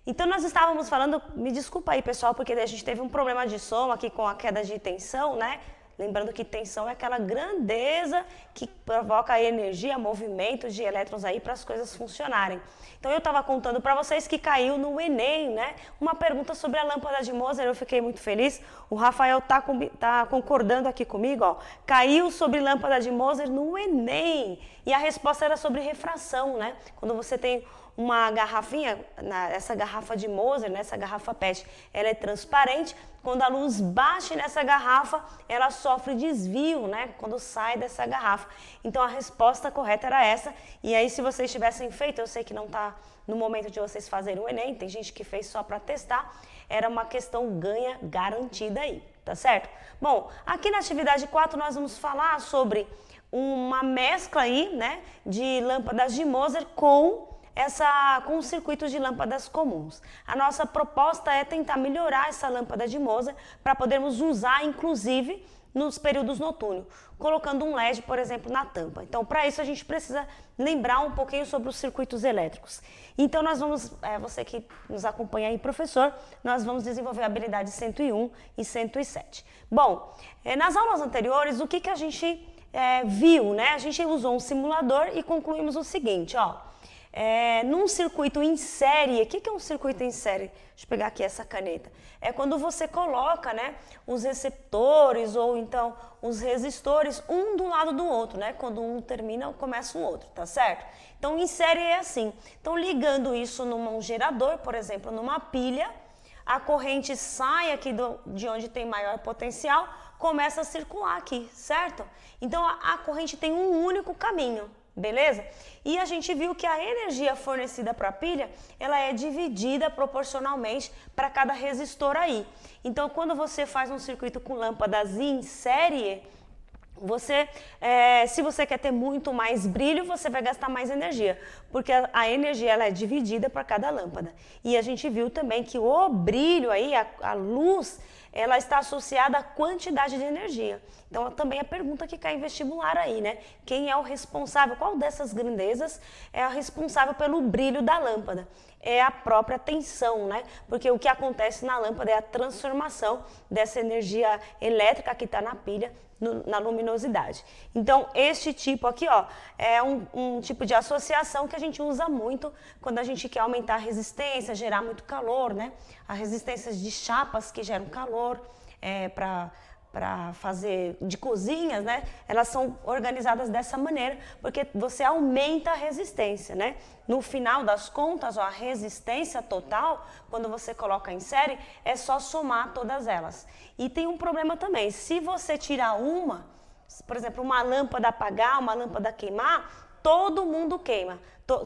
Então nós estávamos falando, me desculpa aí pessoal, porque a gente teve um problema de som aqui com a queda de tensão, né? Lembrando que tensão é aquela grandeza que provoca a energia, movimento de elétrons aí para as coisas funcionarem. Então eu estava contando para vocês que caiu no Enem, né? Uma pergunta sobre a lâmpada de Moser, eu fiquei muito feliz. O Rafael tá concordando aqui comigo, ó. Caiu sobre lâmpada de Moser no Enem. E a resposta era sobre refração, né? Quando você tem uma garrafinha, essa garrafa de Moser, nessa garrafa PET, ela é transparente. Quando a luz bate nessa garrafa, ela sofre desvio, né? Quando sai dessa garrafa. Então a resposta correta era essa. E aí, se vocês tivessem feito, eu sei que não está no momento de vocês fazerem o Enem, tem gente que fez só para testar, era uma questão ganha garantida aí, tá certo? Bom, aqui na atividade 4 nós vamos falar sobre uma mescla aí, né, de lâmpadas de Moser com os circuitos de lâmpadas comuns. A nossa proposta é tentar melhorar essa lâmpada de Moser para podermos usar, inclusive, nos períodos noturnos, colocando um LED, por exemplo, na tampa. Então, para isso, a gente precisa lembrar um pouquinho sobre os circuitos elétricos. Então, nós vamos, você que nos acompanha aí, professor, nós vamos desenvolver a habilidade 101 e 107. Bom, nas aulas anteriores, o que a gente viu, né? A gente usou um simulador e concluímos o seguinte, ó. Num circuito em série, o que é um circuito em série? Deixa eu pegar aqui essa caneta. É quando você coloca, né, os receptores ou então os resistores um do lado do outro, né? Quando um termina, começa o outro, tá certo? Então, em série é assim. Então, ligando isso num gerador, por exemplo, numa pilha, a corrente sai aqui de onde tem maior potencial, começa a circular aqui, certo? Então, a corrente tem um único caminho. Beleza? E a gente viu que a energia fornecida para a pilha, ela é dividida proporcionalmente para cada resistor aí. Então, quando você faz um circuito com lâmpadas em série, se você quer ter muito mais brilho, você vai gastar mais energia, porque a energia ela é dividida para cada lâmpada. E a gente viu também que o brilho aí, a luz, ela está associada à quantidade de energia. Então, também a pergunta que cai em vestibular aí, né? Quem é o responsável, qual dessas grandezas é a responsável pelo brilho da lâmpada? É a própria tensão, né? Porque o que acontece na lâmpada é a transformação dessa energia elétrica que está na pilha na luminosidade. Então, este tipo aqui, ó, é um tipo de associação que a gente usa muito quando a gente quer aumentar a resistência, gerar muito calor, né? As resistências de chapas que geram calor para fazer de cozinhas, né? Elas são organizadas dessa maneira, porque você aumenta a resistência, né? No final das contas, ó, a resistência total, quando você coloca em série, é só somar todas elas. E tem um problema também, se você tirar uma, por exemplo, uma lâmpada apagar, uma lâmpada queimar, todo mundo queima.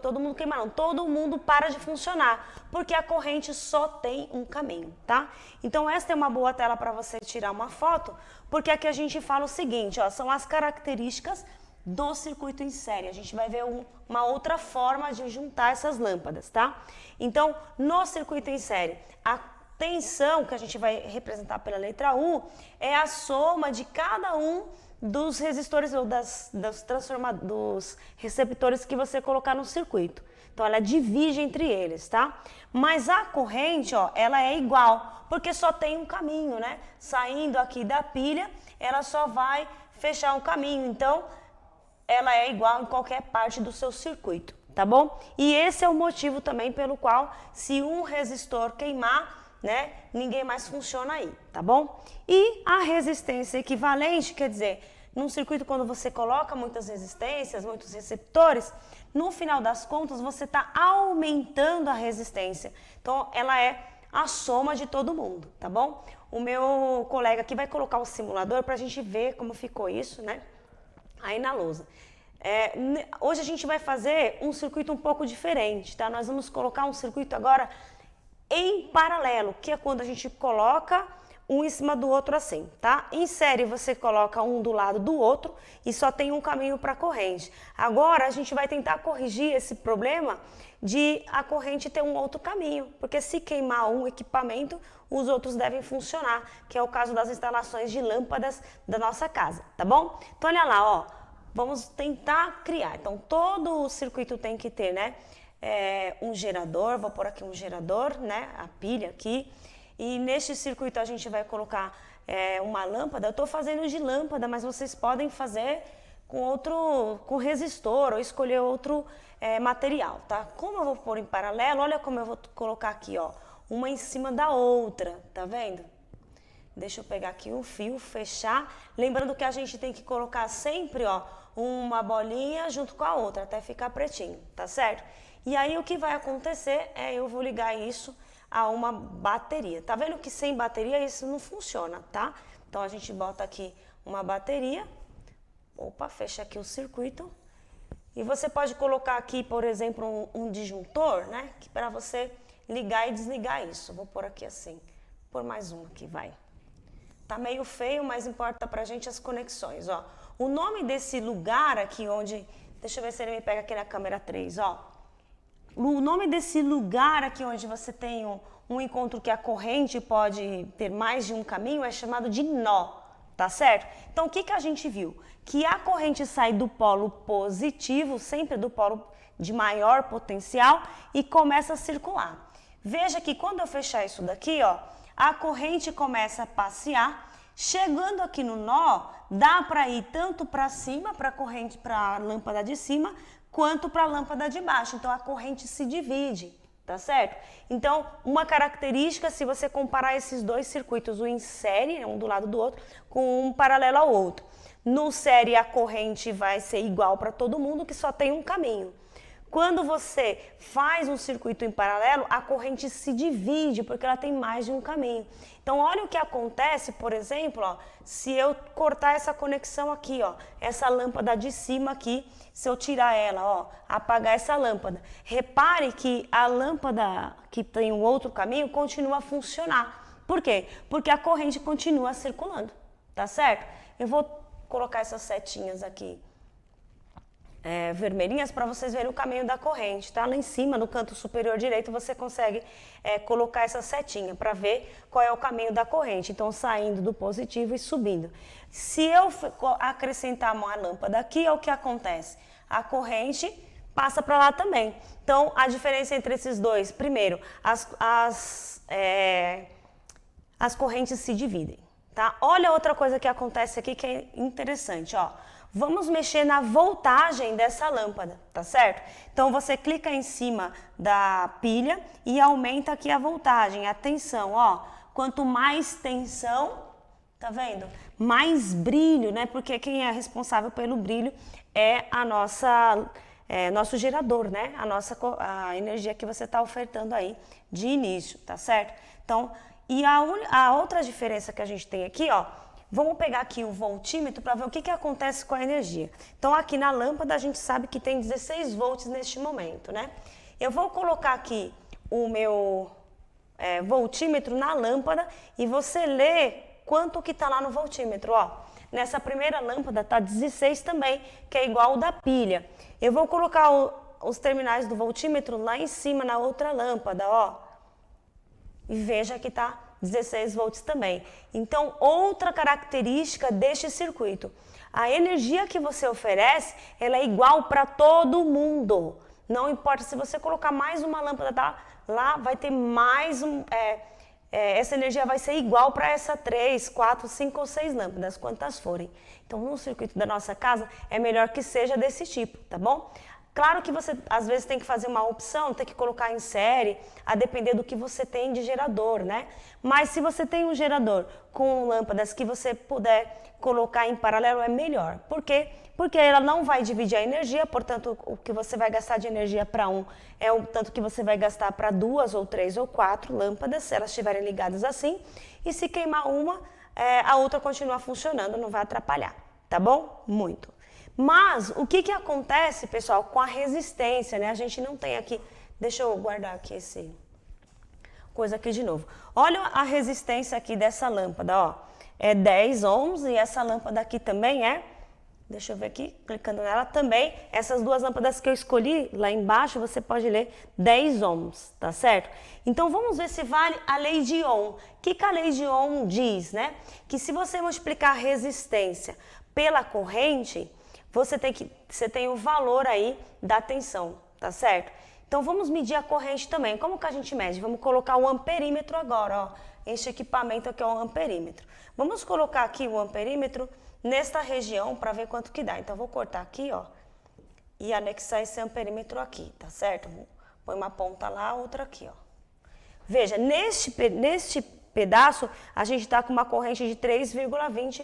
Todo mundo queima não, todo mundo para de funcionar, porque a corrente só tem um caminho, tá? Então esta é uma boa tela para você tirar uma foto, porque aqui a gente fala o seguinte, ó, são as características do circuito em série. A gente vai ver uma outra forma de juntar essas lâmpadas, tá? Então, no circuito em série, a tensão que a gente vai representar pela letra U é a soma de cada um dos resistores ou dos receptores que você colocar no circuito. Então, ela divide entre eles, tá? Mas a corrente, ó, ela é igual, porque só tem um caminho, né? Saindo aqui da pilha, ela só vai fechar um caminho. Então, ela é igual em qualquer parte do seu circuito, tá bom? E esse é o motivo também pelo qual, se um resistor queimar, né, ninguém mais funciona aí, tá bom? E a resistência equivalente, quer dizer, num circuito quando você coloca muitas resistências, muitos receptores, no final das contas você está aumentando a resistência. Então ela é a soma de todo mundo, tá bom? O meu colega aqui vai colocar o simulador para a gente ver como ficou isso, né? Aí na lousa. Hoje a gente vai fazer um circuito um pouco diferente, tá? Nós vamos colocar um circuito agora em paralelo, que é quando a gente coloca um em cima do outro assim, tá? Em série você coloca um do lado do outro e só tem um caminho para a corrente. Agora a gente vai tentar corrigir esse problema de a corrente ter um outro caminho, porque se queimar um equipamento, os outros devem funcionar, que é o caso das instalações de lâmpadas da nossa casa, tá bom? Então olha lá, ó, vamos tentar criar. Então todo o circuito tem que ter, né? um gerador, vou pôr aqui um gerador, né, a pilha aqui, e neste circuito a gente vai colocar uma lâmpada. Eu estou fazendo de lâmpada, mas vocês podem fazer com resistor ou escolher outro material, tá? Como eu vou pôr em paralelo, olha como eu vou colocar aqui, ó, uma em cima da outra, tá vendo? Deixa eu pegar aqui o fio, fechar. Lembrando que a gente tem que colocar sempre, ó, uma bolinha junto com a outra, até ficar pretinho, tá certo? E aí o que vai acontecer eu vou ligar isso a uma bateria. Tá vendo que sem bateria isso não funciona, tá? Então a gente bota aqui uma bateria. Opa, fecha aqui o circuito. E você pode colocar aqui, por exemplo, um disjuntor, né? Que para você ligar e desligar isso. Vou pôr aqui assim. Vou pôr mais um aqui, vai. Tá meio feio, mas importa pra gente as conexões, ó. O nome desse lugar aqui onde... Deixa eu ver se ele me pega aqui na câmera 3, ó. O nome desse lugar aqui onde você tem um encontro que a corrente pode ter mais de um caminho é chamado de nó, tá certo? Então, o que a gente viu? Que a corrente sai do polo positivo, sempre do polo de maior potencial, e começa a circular. Veja que quando eu fechar isso daqui, ó, a corrente começa a passear, chegando aqui no nó, dá para ir tanto para cima, para a lâmpada de cima, quanto para a lâmpada de baixo. Então, a corrente se divide, tá certo? Então, uma característica, se você comparar esses dois circuitos, o em série, um do lado do outro, com um paralelo ao outro. No série, a corrente vai ser igual para todo mundo, que só tem um caminho. Quando você faz um circuito em paralelo, a corrente se divide, porque ela tem mais de um caminho. Então, olha o que acontece, por exemplo, ó, se eu cortar essa conexão aqui, ó, essa lâmpada de cima aqui, se eu tirar ela, ó, apagar essa lâmpada. Repare que a lâmpada que tem um outro caminho continua a funcionar. Por quê? Porque a corrente continua circulando, tá certo? Eu vou colocar essas setinhas aqui. Vermelhinhas para vocês verem o caminho da corrente, tá? Lá em cima, no canto superior direito, você consegue colocar essa setinha para ver qual é o caminho da corrente. Então, saindo do positivo e subindo. Se eu acrescentar uma lâmpada aqui, é o que acontece? A corrente passa para lá também. Então, a diferença entre esses dois, primeiro, as correntes se dividem, tá? Olha outra coisa que acontece aqui que é interessante, ó. Vamos mexer na voltagem dessa lâmpada, tá certo? Então, você clica em cima da pilha e aumenta aqui a voltagem, a tensão, ó. Quanto mais tensão, tá vendo? Mais brilho, né? Porque quem é responsável pelo brilho é nosso gerador, né? A energia que você está ofertando aí de início, tá certo? Então, e a outra diferença que a gente tem aqui, ó. Vamos pegar aqui o voltímetro para ver o que acontece com a energia. Então, aqui na lâmpada, a gente sabe que tem 16 volts neste momento, né? Eu vou colocar aqui o meu voltímetro na lâmpada e você lê quanto que está lá no voltímetro, ó. Nessa primeira lâmpada está 16 também, que é igual ao da pilha. Eu vou colocar os terminais do voltímetro lá em cima, na outra lâmpada, ó. E veja que está 16 volts também. Então, outra característica deste circuito. A energia que você oferece, ela é igual para todo mundo. Não importa se você colocar mais uma lâmpada lá, vai ter mais essa energia vai ser igual para essa 3, 4, 5 ou 6 lâmpadas, quantas forem. Então, no circuito da nossa casa, é melhor que seja desse tipo, tá bom? Claro que você, às vezes, tem que fazer uma opção, tem que colocar em série, a depender do que você tem de gerador, né? Mas se você tem um gerador com lâmpadas que você puder colocar em paralelo, é melhor. Por quê? Porque ela não vai dividir a energia, portanto, o que você vai gastar de energia para um é o tanto que você vai gastar para 2 ou 3 ou 4 lâmpadas, se elas estiverem ligadas assim. E se queimar uma, a outra continua funcionando, não vai atrapalhar, tá bom? Muito. Mas o que acontece, pessoal, com a resistência, né? A gente não tem aqui... Deixa eu guardar aqui esse... coisa aqui de novo. Olha a resistência aqui dessa lâmpada, ó. É 10 ohms e essa lâmpada aqui também é... Deixa eu ver aqui, clicando nela também. Essas duas lâmpadas que eu escolhi, lá embaixo, você pode ler 10 ohms, tá certo? Então, vamos ver se vale a lei de Ohm. O que a lei de Ohm diz, né? Que se você multiplicar a resistência pela corrente... Você tem o valor aí da tensão, tá certo? Então, vamos medir a corrente também. Como que a gente mede? Vamos colocar o amperímetro agora, ó. Este equipamento aqui é o amperímetro. Vamos colocar aqui o amperímetro nesta região para ver quanto que dá. Então, vou cortar aqui, ó, e anexar esse amperímetro aqui, tá certo? Põe uma ponta lá, outra aqui, ó. Veja, neste pedaço, a gente está com uma corrente de 3,20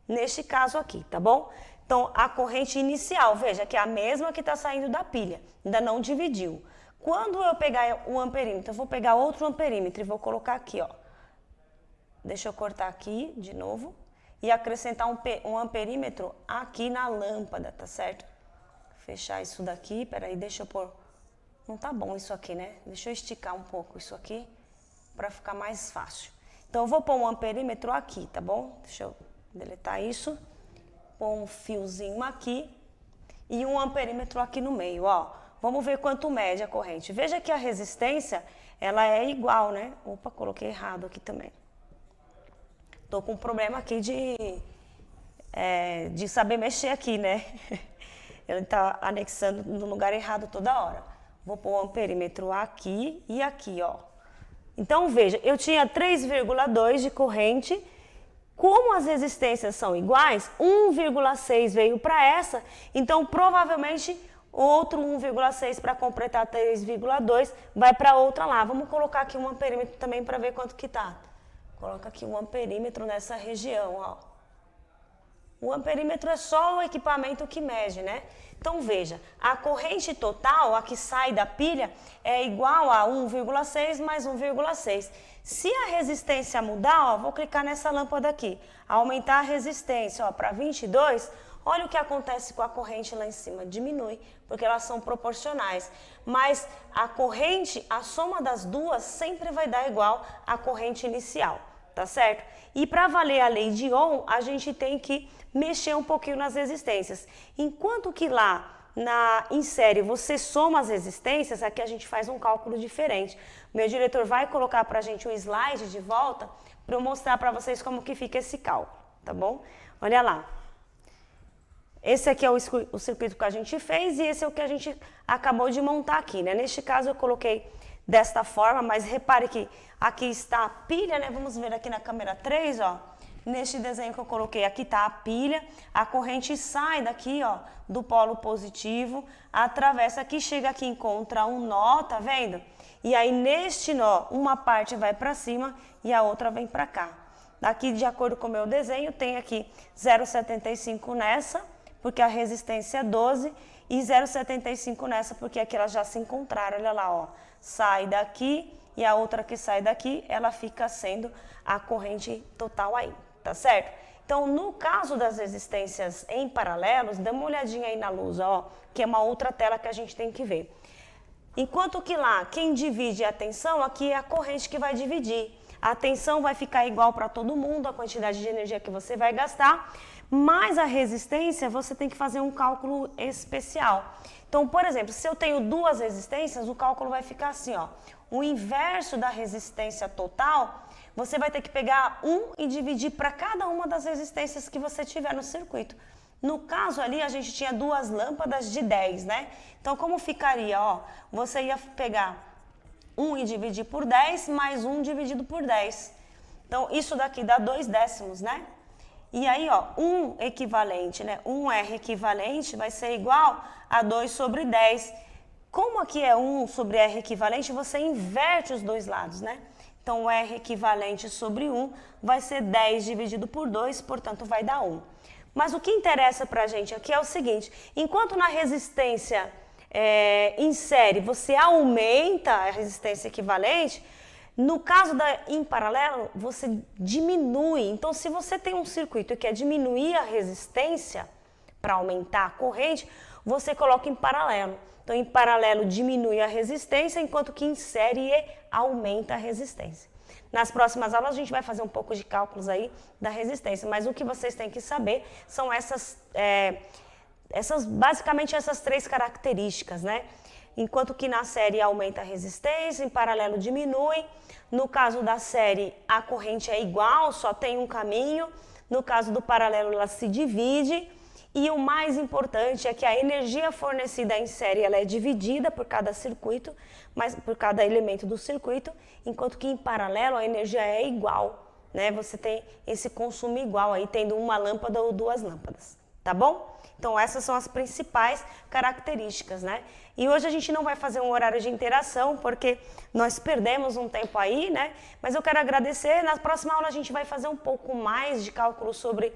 neste caso aqui, tá bom? Então, a corrente inicial, veja, que é a mesma que está saindo da pilha, ainda não dividiu. Quando eu pegar o amperímetro, eu vou pegar outro amperímetro e vou colocar aqui, ó. Deixa eu cortar aqui de novo e acrescentar um amperímetro aqui na lâmpada, tá certo? Fechar isso daqui, peraí, deixa eu pôr... Não tá bom isso aqui, né? Deixa eu esticar um pouco isso aqui para ficar mais fácil. Então, eu vou pôr um amperímetro aqui, tá bom? Deixa eu deletar isso. Pôr um fiozinho aqui e um amperímetro aqui no meio, ó. Vamos ver quanto mede a corrente. Veja que a resistência, ela é igual, né? Opa, coloquei errado aqui também. Tô com um problema aqui de saber mexer aqui, né? Ele tá anexando no lugar errado toda hora. Vou pôr o amperímetro aqui e aqui, ó. Então, veja, eu tinha 3,2 de corrente. Como as resistências são iguais, 1,6 veio para essa, então provavelmente outro 1,6 para completar 3,2 vai para outra lá. Vamos colocar aqui um amperímetro também para ver quanto que tá. Coloca aqui um amperímetro nessa região, ó. O amperímetro é só o equipamento que mede, né? Então veja, a corrente total, a que sai da pilha, é igual a 1,6 mais 1,6. Se a resistência mudar, ó, vou clicar nessa lâmpada aqui, aumentar a resistência, ó, para 22, olha o que acontece com a corrente lá em cima, diminui, porque elas são proporcionais. Mas a corrente, a soma das duas sempre vai dar igual à corrente inicial, tá certo? E para valer a lei de Ohm, a gente tem que mexer um pouquinho nas resistências. Enquanto que lá em série você soma as resistências, aqui a gente faz um cálculo diferente. Meu diretor vai colocar para a gente um slide de volta para eu mostrar para vocês como que fica esse cálculo, tá bom? Olha lá. Esse aqui é o circuito que a gente fez e esse é o que a gente acabou de montar aqui, né? Neste caso eu coloquei desta forma, mas repare que aqui está a pilha, né? Vamos ver aqui na câmera 3, ó. Neste desenho que eu coloquei, aqui está a pilha, a corrente sai daqui, ó, do polo positivo, atravessa aqui, chega aqui, encontra um nó, tá vendo? E aí, neste nó, uma parte vai para cima e a outra vem para cá. Daqui, de acordo com o meu desenho, tem aqui 0,75 nessa, porque a resistência é 12, e 0,75 nessa, porque aqui elas já se encontraram, olha lá, ó. Sai daqui e a outra que sai daqui, ela fica sendo a corrente total aí. Tá certo? Então, no caso das resistências em paralelos, dá uma olhadinha aí na luz, ó, que é uma outra tela que a gente tem que ver. Enquanto que lá, quem divide a tensão, aqui é a corrente que vai dividir. A tensão vai ficar igual para todo mundo, a quantidade de energia que você vai gastar, mas a resistência, você tem que fazer um cálculo especial. Então, por exemplo, se eu tenho duas resistências, o cálculo vai ficar assim, ó. O inverso da resistência total, você vai ter que pegar 1 e dividir para cada uma das resistências que você tiver no circuito. No caso ali, a gente tinha duas lâmpadas de 10, né? Então, como ficaria? Ó, você ia pegar 1 e dividir por 10, mais 1 dividido por 10. Então, isso daqui dá 2 décimos, né? E aí, ó, 1 equivalente, né? 1R equivalente vai ser igual a 2 sobre 10. Como aqui é 1 sobre R equivalente, você inverte os dois lados, né? Então, o R equivalente sobre 1 vai ser 10 dividido por 2, portanto, vai dar 1. Mas o que interessa para a gente aqui é o seguinte, enquanto na resistência em série você aumenta a resistência equivalente, no caso em paralelo, você diminui. Então, se você tem um circuito que quer diminuir a resistência para aumentar a corrente, você coloca em paralelo. Então, em paralelo diminui a resistência, enquanto que em série aumenta a resistência. Nas próximas aulas a gente vai fazer um pouco de cálculos aí da resistência, mas o que vocês têm que saber são basicamente essas três características, né? Enquanto que na série aumenta a resistência, em paralelo diminui. No caso da série, a corrente é igual, só tem um caminho. No caso do paralelo, ela se divide. E o mais importante é que a energia fornecida em série ela é dividida por cada circuito, mas por cada elemento do circuito, enquanto que em paralelo a energia é igual, né? Você tem esse consumo igual aí, tendo uma lâmpada ou duas lâmpadas, tá bom? Então essas são as principais características, né? E hoje a gente não vai fazer um horário de interação, porque nós perdemos um tempo aí, né? Mas eu quero agradecer. Na próxima aula a gente vai fazer um pouco mais de cálculo sobre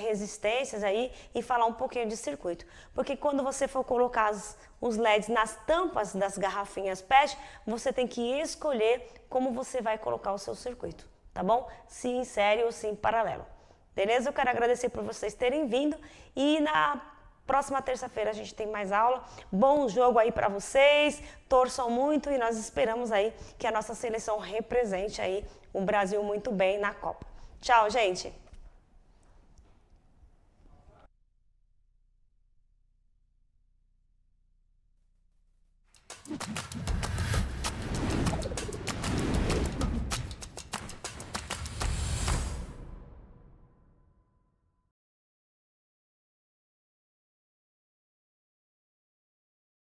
resistências aí e falar um pouquinho de circuito. Porque quando você for colocar os LEDs nas tampas das garrafinhas PET, você tem que escolher como você vai colocar o seu circuito, tá bom? Se em série ou se em paralelo. Beleza? Eu quero agradecer por vocês terem vindo e na próxima terça-feira a gente tem mais aula. Bom jogo aí para vocês, torçam muito e nós esperamos aí que a nossa seleção represente aí o Brasil muito bem na Copa. Tchau, gente!